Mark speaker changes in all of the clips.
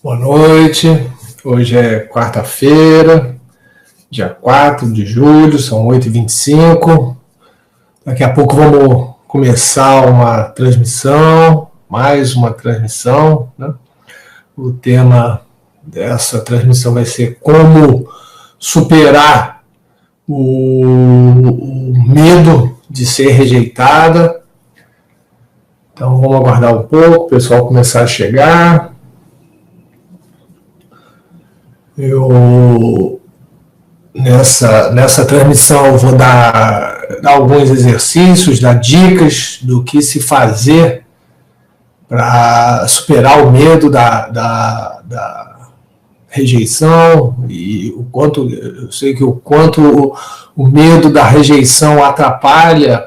Speaker 1: Boa noite, hoje é quarta-feira, dia 4 de julho, são 8h25. Daqui a pouco vamos começar uma transmissão, mais uma transmissão, né? O tema dessa transmissão vai ser como superar o medo de ser rejeitada. Então vamos aguardar um pouco, o pessoal começar a chegar. Nessa transmissão eu vou dar alguns exercícios, dar dicas do que se fazer para superar o medo da rejeição, e o quanto eu sei que o quanto o medo da rejeição atrapalha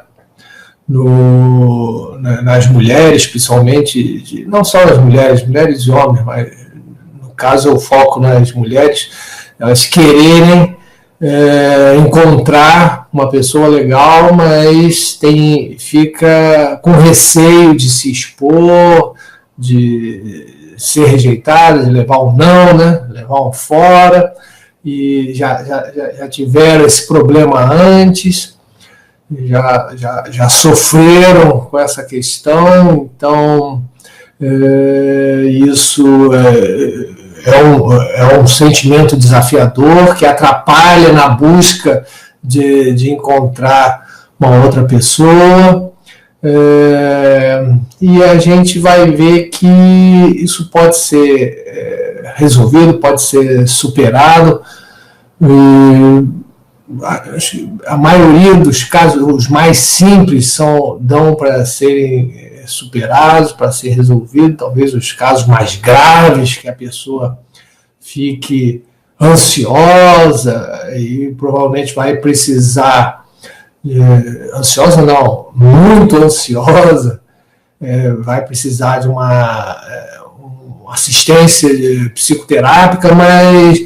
Speaker 1: nas mulheres, principalmente, não só nas mulheres e homens, mas no caso eu foco nas mulheres, elas quererem encontrar uma pessoa legal, mas fica com receio de se expor, de ser rejeitada, de levar um não, né? Levar um fora, e já tiveram esse problema antes, já sofreram com essa questão, então isso é um sentimento desafiador que atrapalha na busca de encontrar uma outra pessoa, e a gente vai ver que isso pode ser resolvido, pode ser superado. A maioria dos casos, os mais simples, dão para serem superados, para ser resolvido. Talvez os casos mais graves, que a pessoa fique ansiosa e provavelmente vai precisar, ansiosa não, muito ansiosa, vai precisar de uma assistência psicoterápica, mas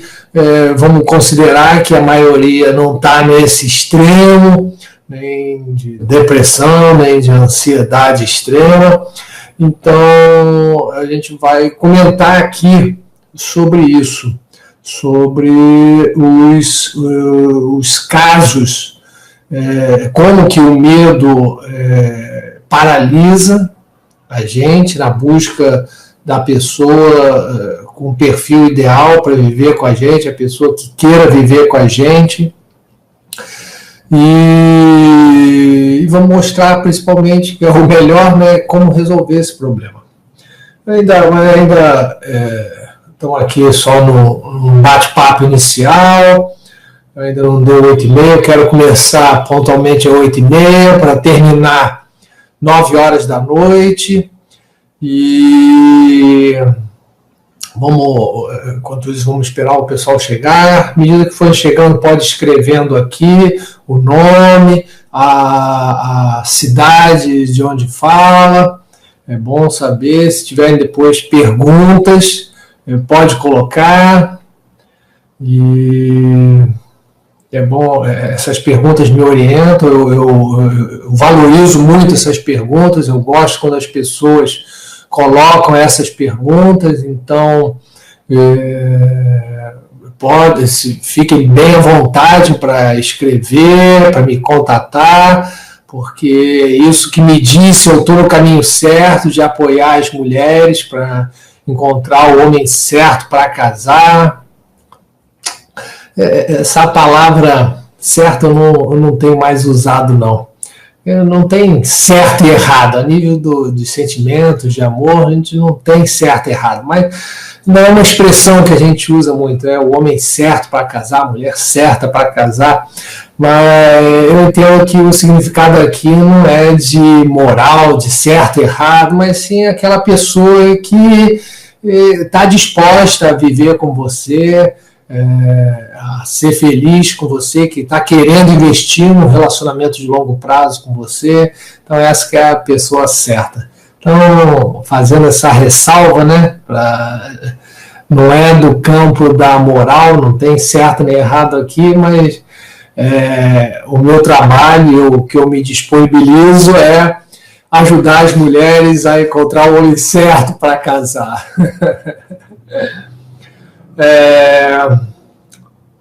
Speaker 1: vamos considerar que a maioria não está nesse extremo, nem de depressão, nem de ansiedade extrema. Então, a gente vai comentar aqui sobre isso, sobre os casos, como que o medo paralisa a gente na busca da pessoa com o perfil ideal para viver com a gente, a pessoa que queira viver com a gente. E vamos mostrar principalmente que é o melhor, né, como resolver esse problema. Ainda estamos aqui só no bate-papo inicial, ainda não deu 8h30, quero começar pontualmente às 8h30 para terminar 9 horas da noite. E enquanto isso, vamos esperar o pessoal chegar. À medida que for chegando, pode escrevendo aqui o nome, a cidade de onde fala. É bom saber. Se tiverem depois perguntas, pode colocar. E é bom, essas perguntas me orientam. Eu valorizo muito essas perguntas. Eu gosto quando as pessoas colocam essas perguntas, então fiquem bem à vontade para escrever, para me contatar, porque isso que me diz se eu estou no caminho certo de apoiar as mulheres para encontrar o homem certo para casar. Essa palavra certa eu não tenho mais usado, não. Não tem certo e errado. A nível de sentimentos, de amor, a gente não tem certo e errado. Mas não é uma expressão que a gente usa muito. O homem certo para casar, a mulher certa para casar. Mas eu entendo que o significado aqui não é de moral, de certo e errado, mas sim aquela pessoa que está disposta a viver com você, a ser feliz com você, que está querendo investir num relacionamento de longo prazo com você. Então essa que é a pessoa certa. Então, fazendo essa ressalva, né, não é do campo da moral, não tem certo nem errado aqui, mas o meu trabalho, o que eu me disponibilizo é ajudar as mulheres a encontrar o homem certo para casar.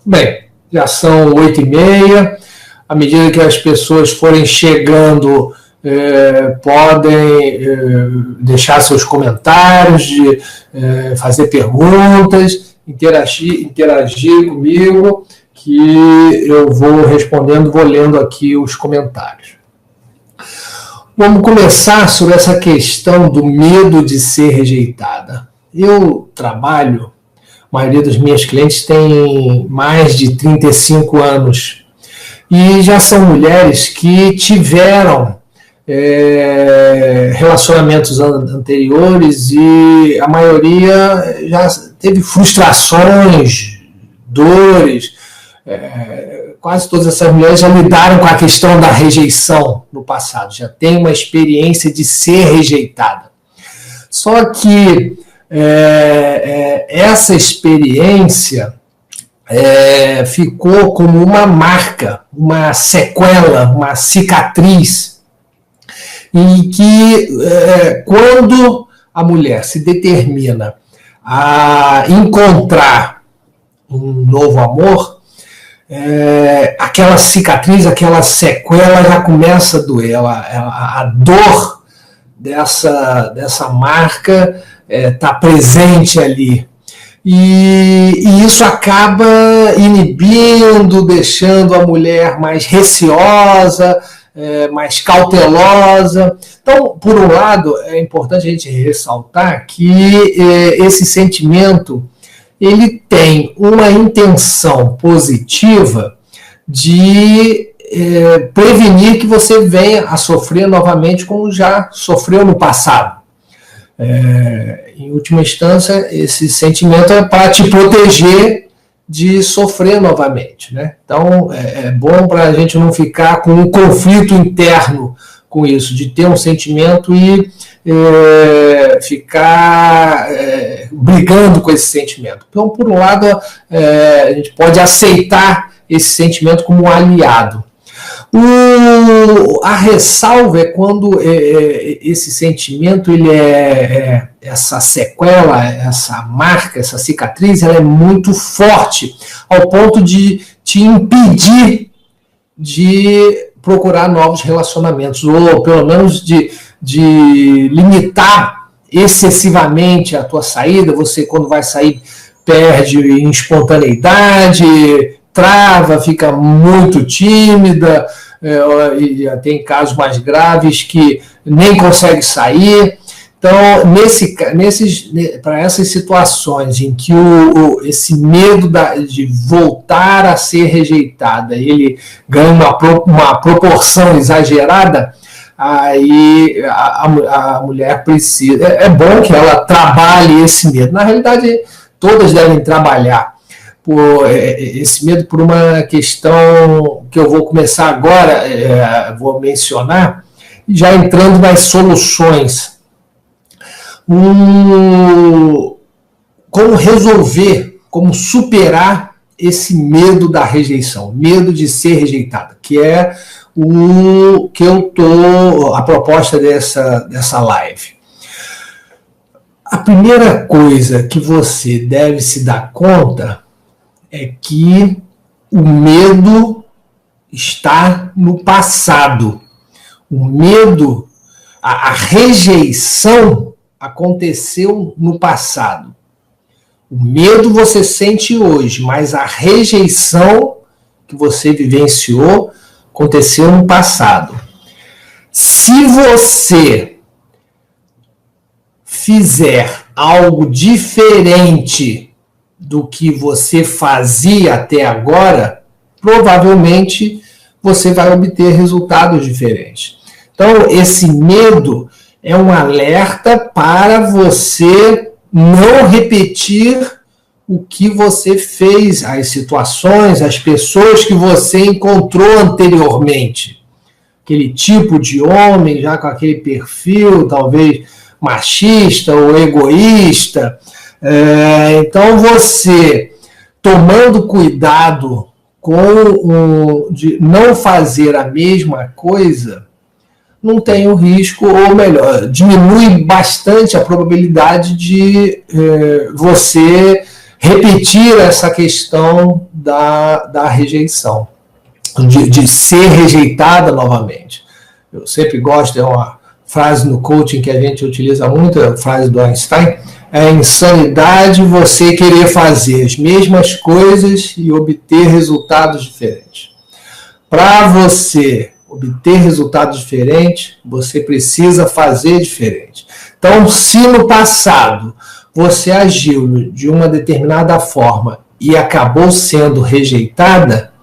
Speaker 1: Bem, já são 8h30. À medida que as pessoas forem chegando, podem deixar seus comentários, fazer perguntas, interagir comigo, que eu vou respondendo, vou lendo aqui os comentários. Vamos começar sobre essa questão do medo de ser rejeitada. Eu trabalho, a maioria dos meus clientes tem mais de 35 anos, e já são mulheres que tiveram relacionamentos anteriores e a maioria já teve frustrações, dores. Quase todas essas mulheres já lidaram com a questão da rejeição no passado, já tem uma experiência de ser rejeitada. Só que essa experiência ficou como uma marca, uma sequela, uma cicatriz, e que quando a mulher se determina a encontrar um novo amor, aquela cicatriz, aquela sequela já começa a doer, a dor dessa marca está presente ali. E isso acaba inibindo, deixando a mulher mais receosa, mais cautelosa. Então, por um lado, é importante a gente ressaltar que esse sentimento ele tem uma intenção positiva de prevenir que você venha a sofrer novamente como já sofreu no passado. Em última instância, esse sentimento é para te proteger de sofrer novamente, né? Então, é bom para a gente não ficar com um conflito interno com isso, de ter um sentimento e ficar brigando com esse sentimento. Então, por um lado, a gente pode aceitar esse sentimento como um aliado. A ressalva é quando esse sentimento, ele essa sequela, essa marca, essa cicatriz, ela é muito forte, ao ponto de te impedir de procurar novos relacionamentos, ou pelo menos de limitar excessivamente a tua saída. Você, quando vai sair, perde em espontaneidade, trava, fica muito tímida, e tem casos mais graves que nem consegue sair. Então, para essas situações em que esse medo de voltar a ser rejeitada, ele ganha uma proporção exagerada, aí a mulher precisa. É bom que ela trabalhe esse medo. Na realidade, todas devem trabalhar esse medo por uma questão que eu vou começar agora, vou mencionar, já entrando nas soluções. Como resolver, como superar esse medo da rejeição, medo de ser rejeitada, que é a proposta dessa live. A primeira coisa que você deve se dar conta é que o medo está no passado. O medo, a rejeição aconteceu no passado. O medo você sente hoje, mas a rejeição que você vivenciou aconteceu no passado. Se você fizer algo diferente do que você fazia até agora, provavelmente você vai obter resultados diferentes. Então, esse medo é um alerta para você não repetir o que você fez, as situações, as pessoas que você encontrou anteriormente. Aquele tipo de homem, já com aquele perfil, talvez machista ou egoísta. Então, você, tomando cuidado de não fazer a mesma coisa, não tem o risco, ou melhor, diminui bastante a probabilidade de você repetir essa questão da rejeição, de ser rejeitada novamente. Eu sempre gosto, é uma frase no coaching que a gente utiliza muito, a frase do Einstein: é insanidade você querer fazer as mesmas coisas e obter resultados diferentes. Para você obter resultados diferentes, você precisa fazer diferente. Então, se no passado você agiu de uma determinada forma e acabou sendo rejeitada,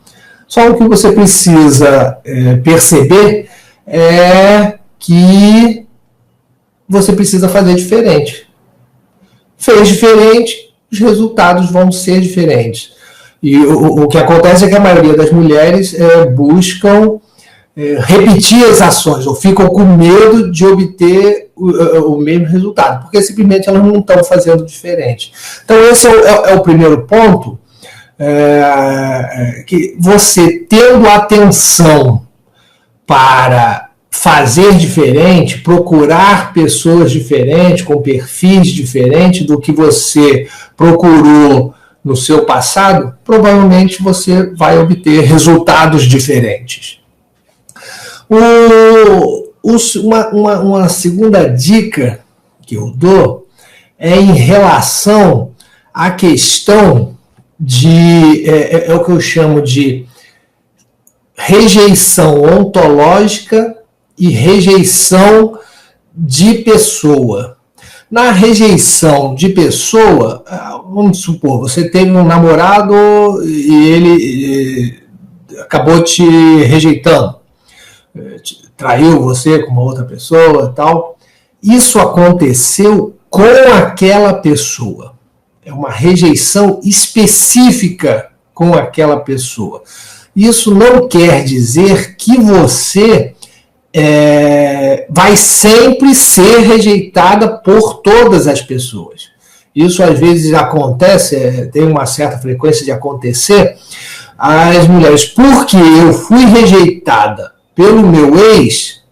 Speaker 1: só o que você precisa perceber é que você precisa fazer diferente. Fez diferente, os resultados vão ser diferentes. E o que acontece é que a maioria das mulheres buscam repetir as ações, ou ficam com medo de obter o mesmo resultado, porque simplesmente elas não estão fazendo diferente. Então esse é o primeiro ponto, que você tendo atenção para fazer diferente, procurar pessoas diferentes, com perfis diferentes do que você procurou no seu passado, provavelmente você vai obter resultados diferentes. Uma segunda dica que eu dou é em relação à questão é o que eu chamo de rejeição ontológica e rejeição de pessoa. Na rejeição de pessoa, vamos supor, você teve um namorado e ele acabou te rejeitando, traiu você com uma outra pessoa e tal. Isso aconteceu com aquela pessoa. É uma rejeição específica com aquela pessoa. Isso não quer dizer que você vai sempre ser rejeitada por todas as pessoas. Isso às vezes acontece, tem uma certa frequência de acontecer. As mulheres, porque eu fui rejeitada pelo meu ex,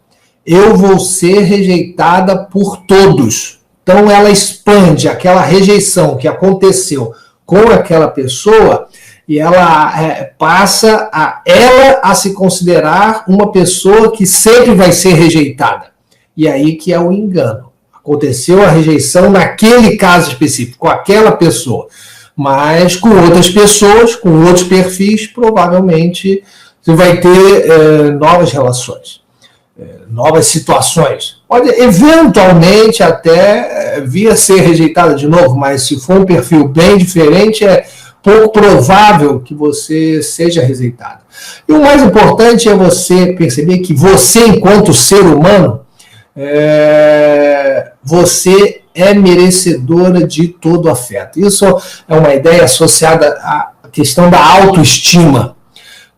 Speaker 1: eu vou ser rejeitada por todos. Então ela expande aquela rejeição que aconteceu com aquela pessoa e ela passa a se considerar uma pessoa que sempre vai ser rejeitada. E aí que é o engano. Aconteceu a rejeição naquele caso específico, com aquela pessoa. Mas com outras pessoas, com outros perfis, provavelmente você vai ter novas relações, novas situações. Pode eventualmente até vir a ser rejeitada de novo, mas se for um perfil bem diferente, é pouco provável que você seja rejeitado. E o mais importante é você perceber que você, enquanto ser humano, você é merecedora de todo afeto. Isso é uma ideia associada à questão da autoestima.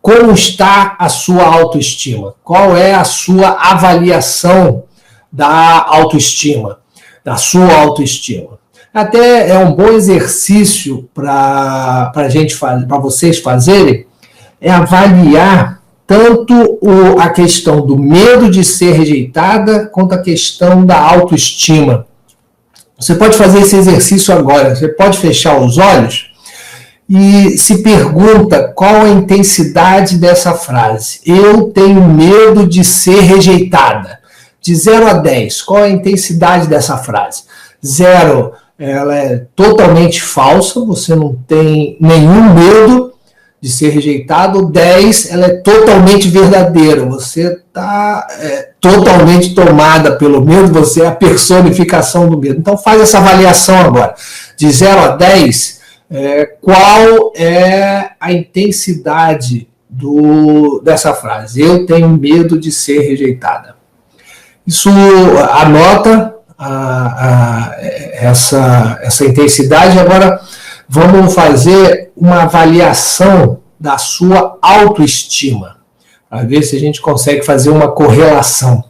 Speaker 1: Como está a sua autoestima? Qual é a sua avaliação da autoestima, da sua autoestima? Até é um bom exercício para vocês fazerem, é avaliar tanto a questão do medo de ser rejeitada, quanto a questão da autoestima. Você pode fazer esse exercício agora, você pode fechar os olhos e se pergunta qual a intensidade dessa frase. Eu tenho medo de ser rejeitada. De 0 a 10, qual a intensidade dessa frase? 0, ela é totalmente falsa, você não tem nenhum medo de ser rejeitado. 10, ela é totalmente verdadeira, você está totalmente tomada pelo medo, você é a personificação do medo. Então faz essa avaliação agora. De 0 a 10, qual é a intensidade dessa frase? Eu tenho medo de ser rejeitada. Isso anota essa intensidade. Agora vamos fazer uma avaliação da sua autoestima, para ver se a gente consegue fazer uma correlação.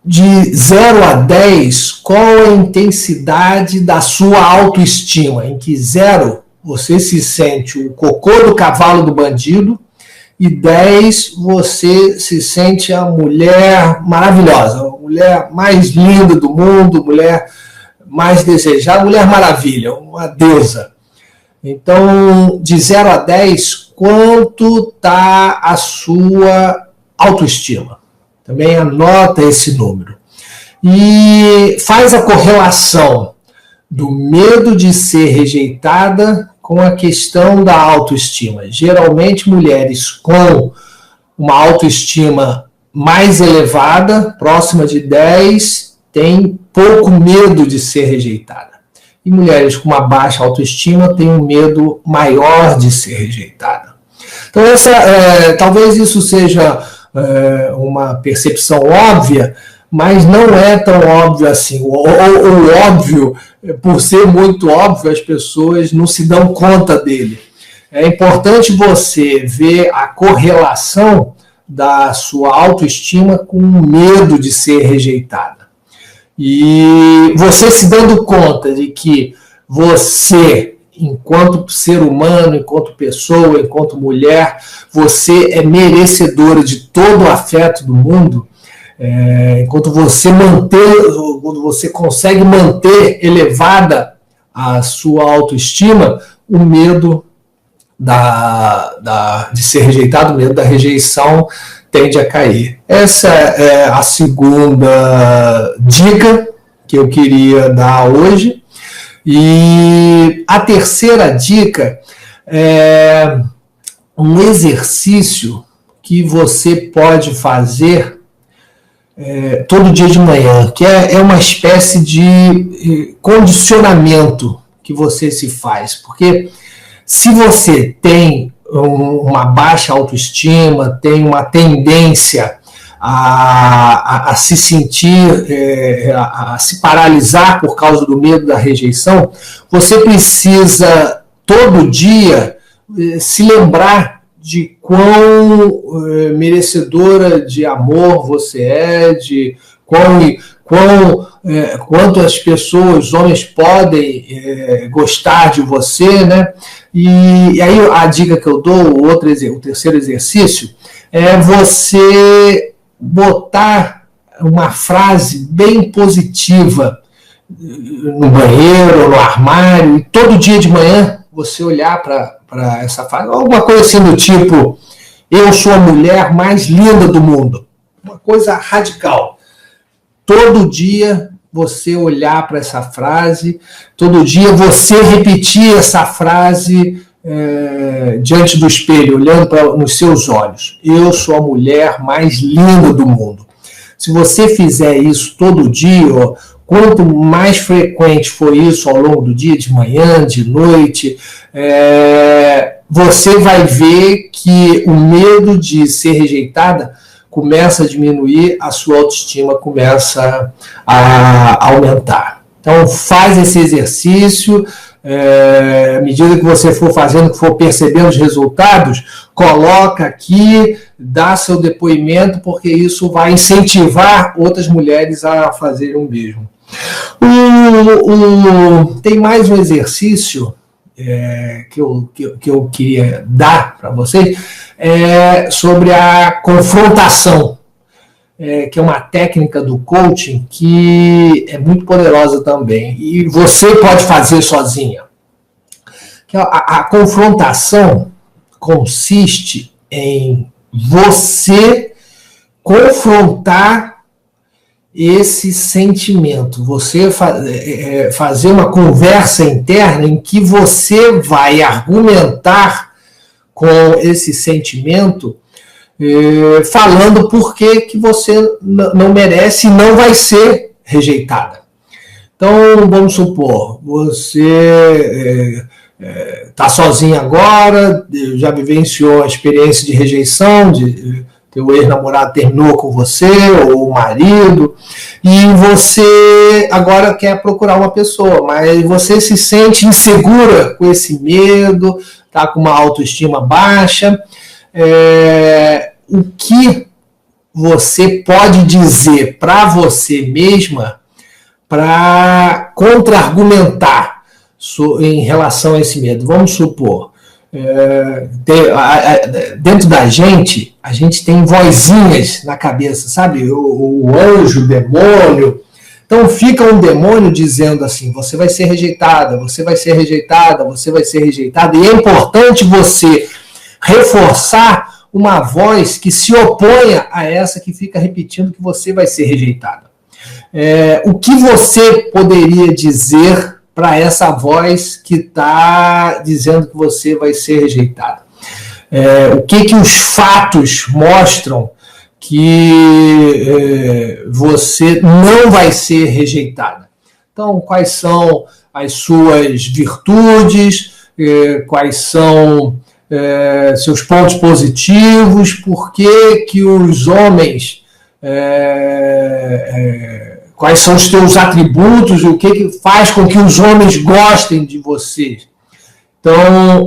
Speaker 1: De 0 a 10, qual a intensidade da sua autoestima? Em que 0 você se sente o cocô do cavalo do bandido, e 10 você se sente a mulher maravilhosa, a mulher mais linda do mundo, mulher mais desejada, mulher maravilha, uma deusa. Então, de 0 a 10, quanto está a sua autoestima? Também anota esse número. E faz a correlação do medo de ser rejeitada com a questão da autoestima. Geralmente, mulheres com uma autoestima mais elevada, próxima de 10, têm pouco medo de ser rejeitada. E mulheres com uma baixa autoestima têm um medo maior de ser rejeitada. Então, talvez isso seja uma percepção óbvia, mas não é tão óbvio assim. O óbvio, por ser muito óbvio, as pessoas não se dão conta dele. É importante você ver a correlação da sua autoestima com o medo de ser rejeitada. E você se dando conta de que você, enquanto ser humano, enquanto pessoa, enquanto mulher, você é merecedora de todo o afeto do mundo, enquanto você consegue manter elevada a sua autoestima, o medo de ser rejeitado, o medo da rejeição tende a cair. Essa é a segunda dica que eu queria dar hoje. E a terceira dica é um exercício que você pode fazer todo dia de manhã, que é uma espécie de condicionamento que você se faz. Porque se você tem uma baixa autoestima, tem uma tendência a se sentir, a se paralisar por causa do medo da rejeição, você precisa todo dia se lembrar de quão merecedora de amor você é, de quanto as pessoas, os homens, podem gostar de você, né? E aí a dica que eu dou, o terceiro exercício, é você botar uma frase bem positiva no banheiro, no armário, e todo dia de manhã você olhar para essa frase, alguma coisa assim do tipo: eu sou a mulher mais linda do mundo. Uma coisa radical. Todo dia você olhar para essa frase, todo dia você repetir essa frase diante do espelho, olhando nos seus olhos. Eu sou a mulher mais linda do mundo. Se você fizer isso todo dia, quanto mais frequente for isso ao longo do dia, de manhã, de noite, você vai ver que o medo de ser rejeitada começa a diminuir, a sua autoestima começa a aumentar. Então, faz esse exercício, à medida que você for fazendo, que for percebendo os resultados, coloca aqui, dá seu depoimento, porque isso vai incentivar outras mulheres a fazerem o mesmo. Tem mais um exercício que eu queria dar para vocês, sobre a confrontação, que é uma técnica do coaching que é muito poderosa também, e você pode fazer sozinha. A confrontação consiste em você confrontar esse sentimento, você fazer uma conversa interna em que você vai argumentar com esse sentimento, falando por que você não merece e não vai ser rejeitada. Então, vamos supor, você está sozinha agora, já vivenciou a experiência de rejeição, teu ex-namorado terminou com você, ou o marido, e você agora quer procurar uma pessoa, mas você se sente insegura com esse medo, está com uma autoestima baixa. O que você pode dizer para você mesma para contra-argumentar em relação a esse medo? Vamos supor, dentro da gente, a gente tem vozinhas na cabeça, sabe? O anjo, o demônio. Então fica um demônio dizendo assim, você vai ser rejeitada, você vai ser rejeitada, você vai ser rejeitada. E é importante você reforçar uma voz que se oponha a essa que fica repetindo que você vai ser rejeitada. O que você poderia dizer para essa voz que está dizendo que você vai ser rejeitada? O que os fatos mostram que você não vai ser rejeitada? Então, quais são as suas virtudes, quais são seus pontos positivos, por que os homens... quais são os teus atributos, o que faz com que os homens gostem de você. Então,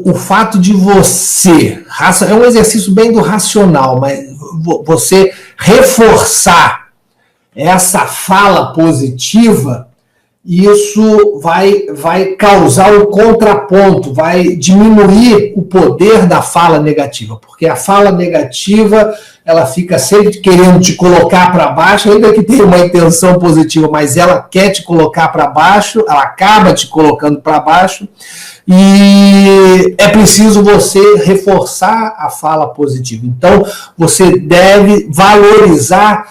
Speaker 1: o fato de você, é um exercício bem do racional, mas você reforçar essa fala positiva, isso vai causar um contraponto, vai diminuir o poder da fala negativa, porque a fala negativa, ela fica sempre querendo te colocar para baixo, ainda que tenha uma intenção positiva, mas ela quer te colocar para baixo, ela acaba te colocando para baixo, e é preciso você reforçar a fala positiva. Então, você deve valorizar,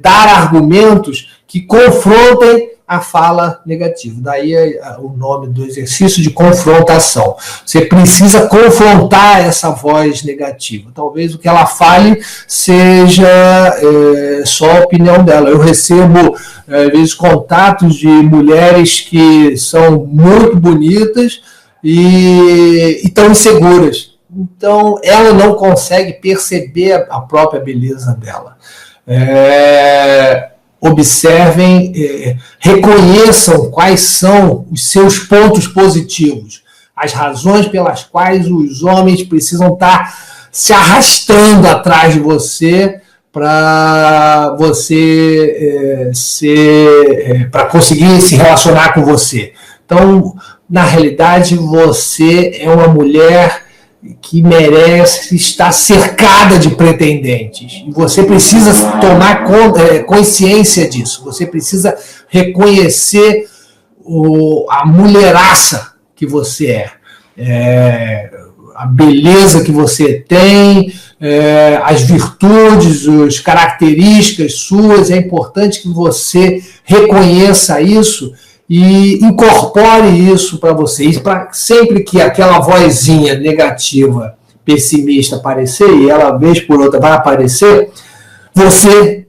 Speaker 1: dar argumentos que confrontem a fala negativa. Daí o nome do exercício de confrontação. Você precisa confrontar essa voz negativa. Talvez o que ela fale seja só a opinião dela. Eu recebo, às vezes, contatos de mulheres que são muito bonitas e estão inseguras. Então, ela não consegue perceber a própria beleza dela. Observem, reconheçam quais são os seus pontos positivos, as razões pelas quais os homens precisam estar se arrastando atrás de você para você para conseguir se relacionar com você. Então, na realidade, você é uma mulher que merece estar cercada de pretendentes. E você precisa tomar consciência disso. Você precisa reconhecer a mulheraça que você é. A beleza que você tem, as virtudes, as características suas. É importante que você reconheça isso e incorpore isso para vocês, para sempre que aquela vozinha negativa, pessimista aparecer, e ela vez por outra vai aparecer, você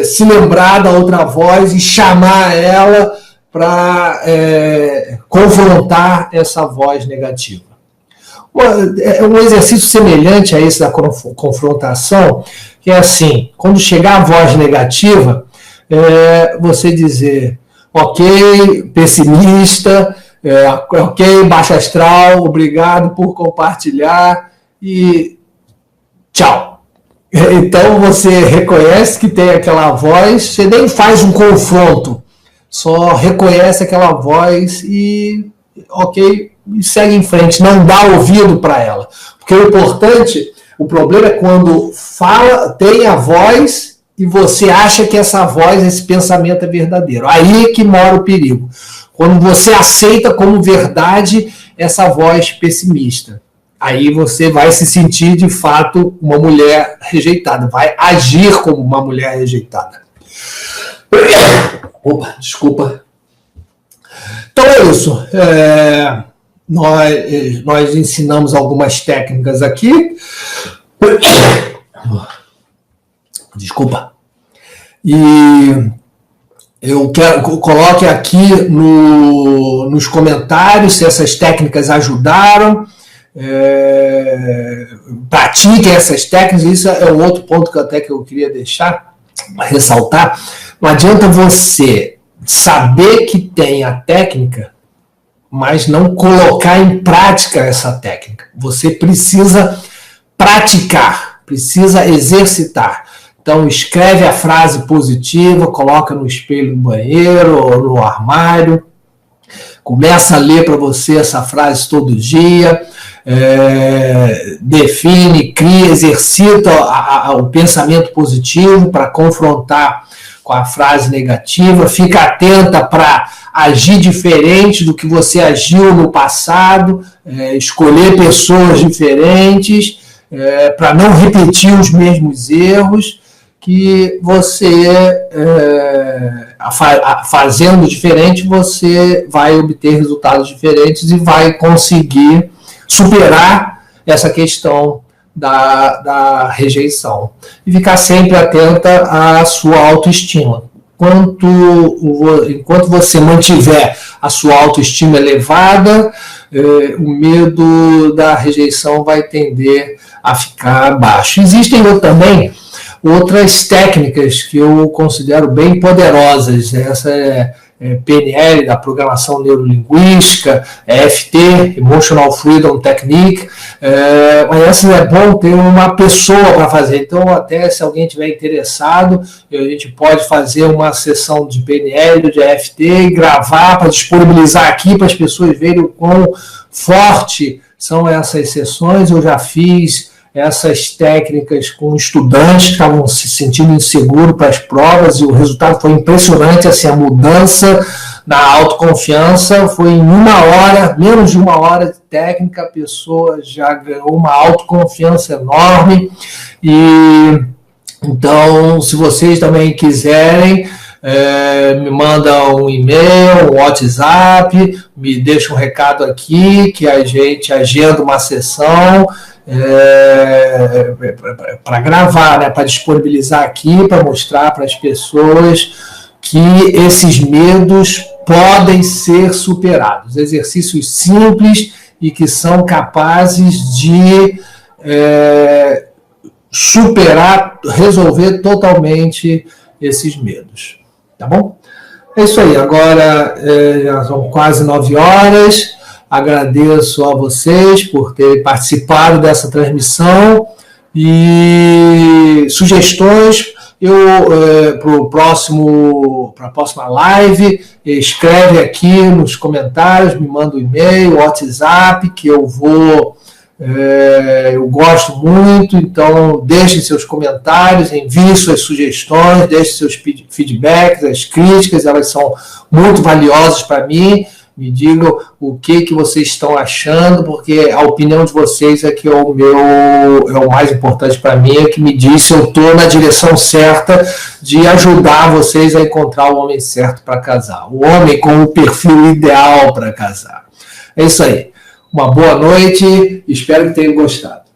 Speaker 1: se lembrar da outra voz e chamar ela para confrontar essa voz negativa. Um exercício semelhante a esse da confrontação, que é assim, quando chegar a voz negativa, você dizer: ok, pessimista, ok, baixo astral, obrigado por compartilhar e tchau. Então você reconhece que tem aquela voz, você nem faz um confronto, só reconhece aquela voz e ok, e segue em frente, não dá ouvido para ela. Porque o problema é quando tem a voz e você acha que essa voz, esse pensamento é verdadeiro. Aí é que mora o perigo. Quando você aceita como verdade essa voz pessimista. Aí você vai se sentir, de fato, uma mulher rejeitada. Vai agir como uma mulher rejeitada. Opa, desculpa. Então é isso. Nós ensinamos algumas técnicas aqui. Desculpa. E eu coloque aqui nos comentários se essas técnicas ajudaram. Pratiquem essas técnicas. Isso é um outro ponto que eu queria ressaltar. Não adianta você saber que tem a técnica, mas não colocar em prática essa técnica. Você precisa praticar, precisa exercitar. Então, escreve a frase positiva, coloca no espelho do banheiro ou no armário. Começa a ler para você essa frase todo dia, define, cria, exercita o pensamento positivo para confrontar com a frase negativa, fica atenta para agir diferente do que você agiu no passado, escolher pessoas diferentes, para não repetir os mesmos erros, que você, fazendo diferente, você vai obter resultados diferentes e vai conseguir superar essa questão da rejeição. E ficar sempre atenta à sua autoestima. Enquanto você mantiver a sua autoestima elevada, o medo da rejeição vai tender a ficar baixo. Existem também outras técnicas que eu considero bem poderosas. Essa é PNL, da Programação Neurolinguística, EFT, Emotional Freedom Technique, mas essa é bom ter uma pessoa para fazer. Então, até se alguém estiver interessado, a gente pode fazer uma sessão de PNL, de EFT, e gravar para disponibilizar aqui para as pessoas verem o quão forte são essas sessões. Eu já fiz essas técnicas com estudantes que estavam se sentindo inseguros para as provas e o resultado foi impressionante, assim, a mudança na autoconfiança foi em 1 hora, menos de 1 hora de técnica, a pessoa já ganhou uma autoconfiança enorme. E então, se vocês também quiserem, me manda um e-mail, um WhatsApp, me deixa um recado aqui que a gente agenda uma sessão para gravar, né, para disponibilizar aqui, para mostrar para as pessoas que esses medos podem ser superados. Exercícios simples e que são capazes de superar, resolver totalmente esses medos. Tá bom? É isso aí. Agora já são quase 9 horas. Agradeço a vocês por terem participado dessa transmissão e sugestões para a próxima live, escreve aqui nos comentários, me manda um e-mail, WhatsApp, que eu gosto muito, então deixem seus comentários, enviem suas sugestões, deixem seus feedbacks, as críticas, elas são muito valiosas para mim. Me digam o que vocês estão achando, porque a opinião de vocês é que é o mais importante para mim, é que me diz se eu estou na direção certa de ajudar vocês a encontrar o homem certo para casar. O homem com o perfil ideal para casar. É isso aí. Uma boa noite, espero que tenham gostado.